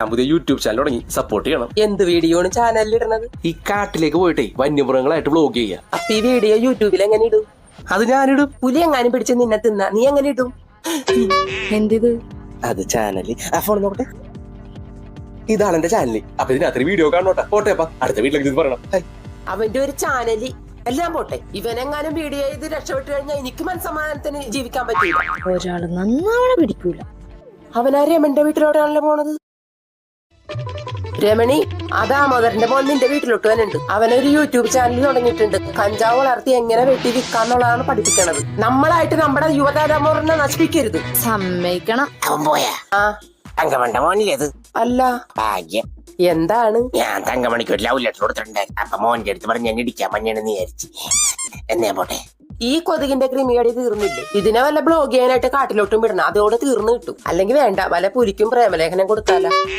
ഞാൻ പുതിയ YouTube channel തുടങ്ങി, സപ്പോർട്ട് ചെയ്യണം. എന്ത് വീഡിയോ ആണ് ചാനലിൽ ഇടുന്നത്? ഈ കാട്ടിലേക്ക് പോയിട്ടേ വന്യമൃഗങ്ങളായിട്ട് വ്ലോഗ് ചെയ്യാം. അപ്പൊ ഈ വീഡിയോ യൂട്യൂബിൽ എങ്ങനെ ഇടും? അത് ഞാനിടും. പുലി എങ്ങാനും പിടിച്ച് നിന്നെ തിന്നാ നീ എങ്ങനെ ഇടും? എന്തിത്? അത് ചാനല് ഫോൺ നോക്കട്ടെ. ഇതാണ് എന്റെ ചാനല്. അപ്പൊ ഇതിനകത്ത് വീഡിയോ കാണോട്ടെ. പോട്ടെപ്പാ, അടുത്ത വീട്ടിലേക്ക് ഇത് പറയണം. അവന്റെ ഒരു ചാനല് എല്ലാം പോട്ടെ, ഇവനെങ്ങാനും വീഡിയോ ചെയ്ത് രക്ഷപ്പെട്ടു കഴിഞ്ഞാൽ എനിക്ക് മനസ്സമാധാനത്തിന് ജീവിക്കാൻ പറ്റില്ല. ഒരാള് നന്നാവണ പിടിക്കൂല. അവനാ രമണിന്റെ വീട്ടിലോട്ടാണല്ലോ പോണത്. രമണി, ആ ദാമോദരന്റെ മോൻ നിന്റെ വീട്ടിലോട്ട് വന്നുണ്ട്. അവനൊരു യൂട്യൂബ് ചാനൽ തുടങ്ങിയിട്ടുണ്ട്. കഞ്ചാവ് വളർത്തി എങ്ങനെ വെട്ടി വിൽക്കാന്നുള്ളതാണ് പഠിപ്പിക്കണത്. നമ്മളായിട്ട് നമ്മുടെ യുവതലമുറനെ നശിപ്പിക്കരുത്. സമ്മതിക്കണം. അവൻ പോയാ ആ തങ്കമണിന്റെ മോനിലേത് അല്ല, ഭാഗ്യം. എന്താണ്? ഞാൻ തങ്കമണിക്ക് ഒരു ലവ് ലെറ്റർ കൊടുത്തിട്ടുണ്ടായിരുന്നു. അപ്പൊ മോന്റെ അടുത്ത് പറഞ്ഞ് ഞാൻ ഇടിക്കാൻ മഞ്ഞണെന്ന് വിചാരിച്ചു. എന്നേ പോട്ടെ. ഈ കൊതുകിന്റെ ക്രിമിയടി തീർന്നില്ലേ? ഇതിനെ വല്ല ബ്ലോഗ് ചെയ്യാനായിട്ട് കാട്ടിലോട്ടും വിടണം. അതോടെ തീർന്നു കിട്ടും. അല്ലെങ്കിൽ വേണ്ട, വല്ല പുലിക്കും പ്രേമലേഖനം കൊടുത്താല.